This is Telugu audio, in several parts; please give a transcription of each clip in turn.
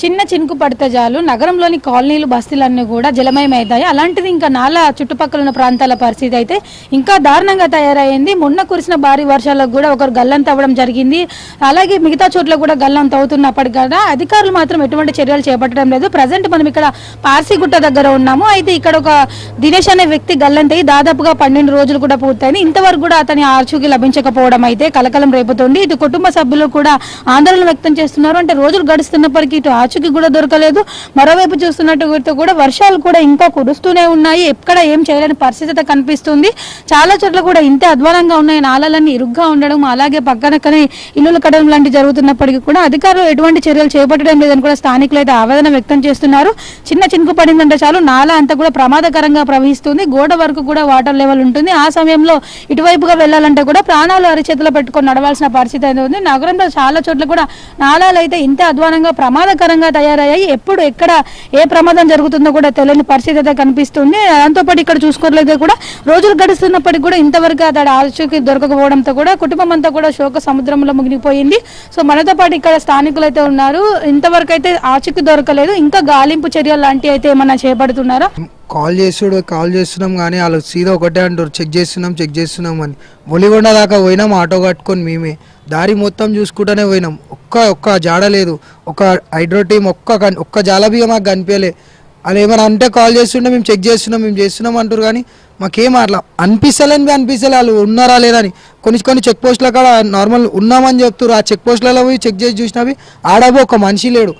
చిన్న చినుకు పడితే చాలు నగరంలోని కాలనీలు బస్తీలన్నీ కూడా జలమయమవుతాయి. అలాంటిది ఇంకా నాలా చుట్టుపక్కల ఉన్న ప్రాంతాల పరిస్థితి అయితే ఇంకా దారుణంగా తయారైంది. మొన్న కురిసిన భారీ వర్షాలకు కూడా ఒకరు గల్లంత అవ్వడం జరిగింది. అలాగే మిగతా చోట్ల కూడా గల్లంత అవుతున్నప్పటికీ కూడా అధికారులు మాత్రం ఎటువంటి చర్యలు చేపట్టడం లేదు. ప్రజెంట్ మనం ఇక్కడ పార్సిగుట్ట దగ్గర ఉన్నాము. అయితే ఇక్కడ ఒక దినేష్ అనే వ్యక్తి గల్లంతయి దాదాపుగా 12 రోజులు కూడా పూర్తయింది. ఇంతవరకు కూడా అతని ఆచూకీ లభించకపోవడం అయితే కలకలం రేపుతోంది. ఇటు కుటుంబ సభ్యులు కూడా ఆందోళన వ్యక్తం చేస్తున్నారు. అంటే రోజులు గడుస్తున్నప్పటికీ ఇటు ఆచూకీ కూడా దొరకలేదు. మరోవైపు చూస్తున్నట్టు కూడా వర్షాలు కూడా ఇంకా కురుస్తూనే ఉన్నాయి. ఎక్కడ ఏం చేయలేని పరిస్థితి కనిపిస్తుంది. చాలా చోట్ల కూడా ఇంతే అధ్వానంగా ఉన్నాయి. నాళాలన్నీ ఇరుగ్గా ఉండడం, అలాగే పక్కనక్కనే ఇల్లులు కట్టడం లాంటివి జరుగుతున్నప్పటికీ కూడా అధికారులు ఎటువంటి చర్యలు చేపట్టడం లేదని కూడా స్థానికులు అయితే ఆవేదన వ్యక్తం చేస్తున్నారు. చిన్న చినుకు పడిందంటే చాలు నాలా అంతా కూడా ప్రమాదకరంగా ప్రవహిస్తుంది. గోడ వరకు కూడా వాటర్ లెవెల్ ఉంటుంది. ఆ సమయంలో ఇటువైపుగా వెళ్లాలంటే కూడా ప్రాణాలు అరిచేతులు పెట్టుకొని నడవాల్సిన పరిస్థితి అయితే ఉంది. నగరంలో చాలా చోట్ల కూడా నాళాలు అయితే ఇంతే అధ్వానంగా ప్రమాదకరంగా తయారయ్యాయి. ఎప్పుడు ఎక్కడ ఏ ప్రమాదం జరుగుతుందో కూడా తెలియని పరిస్థితి అయితే కనిపిస్తుంది. దాంతోపాటు ఇక్కడ చూసుకోవట్లయితే కూడా రోజులు గడుస్తున్నప్పటికీ కూడా ఇంతవరకు అతడు ఆచూకీ దొరకకపోవడంతో కూడా కుటుంబం అంతా కూడా శోక సముద్రంలో మునిగిపోయింది. సో మనతో పాటు ఇక్కడ స్థానికులు అయితే ఉన్నారు. ఇంతవరకు అయితే ఆచూకీ దొరకలేదు. ఇంకా గాలింపు చర్యలు లాంటివి అయితే ఏమన్నా చేపడుతున్నారా? కాల్ చేస్తున్నాం కానీ వాళ్ళు సీదా ఒకటే అంటారు, చెక్ చేస్తున్నాం అని. ఒలిగొండ దాకా పోయినాం ఆటో కట్టుకొని మేమే. దారి మొత్తం చూసుకుంటూనే పోయినాం. ఒక్క జాడ లేదు. ఒక హైడ్రో టీం ఒక్క జాలబిగా మాకు కనిపించలే. వాళ్ళు ఏమైనా అంటే కాల్ చేస్తుంటే మేము చెక్ చేస్తున్నాం అంటారు కానీ మాకేం అట్లా అనిపిస్తలే వాళ్ళు ఉన్నారా లేదని. కొన్ని చెక్ పోస్టుల కాడ నార్మల్ ఉన్నామని చెప్తారు. ఆ చెక్ పోస్టులలో పోయి చెక్ చేసి చూసినవి ఆడబో ఒక మనిషి లేడు.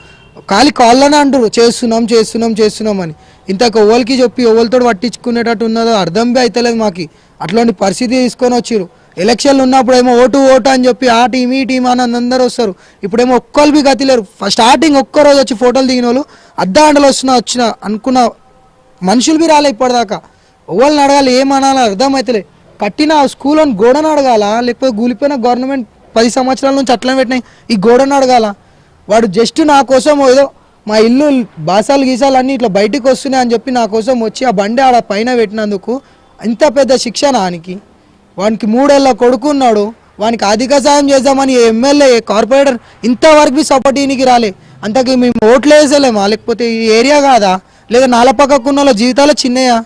ఖాళీ కాల్లోనే అంటారు చేస్తున్నాం అని. ఇంతకు ఓళ్ళకి చెప్పి ఓళ్ళతో పట్టించుకునేటట్టు ఉన్నదో అర్థం బి అవుతలేదు మాకు. అట్లాంటి పరిస్థితి తీసుకొని వచ్చిరు. ఎలక్షన్లు ఉన్నప్పుడు ఏమో ఓటు అని చెప్పి ఆ టీం ఈ టీం అని అందరూ వస్తారు. ఇప్పుడేమో ఒక్కరు బి గతి లేరు. స్టార్టింగ్ ఒక్కరోజు వచ్చి ఫోటోలు దిగిన వాళ్ళు అర్ధగంటలు వచ్చిన అనుకున్న మనుషులు బి రాలే ఇప్పటిదాకా. ఓళ్ళని అడగాలి, ఏమనాలి అర్థం అవుతలే. కట్టిన స్కూల్ గోడను అడగాల, లేకపోతే కూలిపోయిన గవర్నమెంట్ 10 సంవత్సరాల నుంచి అట్లా పెట్టినాయి ఈ గోడను అడగాల. వాడు జస్ట్ నా కోసం ఏదో మా ఇల్లు బాసాలు గీసాలు అన్నీ ఇట్లా బయటకు వస్తున్నాయి అని చెప్పి నా కోసం వచ్చి ఆ బండి ఆడ పైన పెట్టినందుకు ఇంత పెద్ద శిక్షణ వానికి 3 ఏళ్ళ కొడుకున్నాడు. వానికి అధిక సాయం చేద్దామని ఎమ్మెల్యే కార్పొరేటర్ ఇంతవరకు బి సపోర్ట్ ఈయనకి రాలే. అంతకీ మేము ఓట్లు వేసలేమా? లేకపోతే ఈ ఏరియా కాదా? లేదా నాల పక్కకున్న వాళ్ళ జీవితాలు చిన్నయా?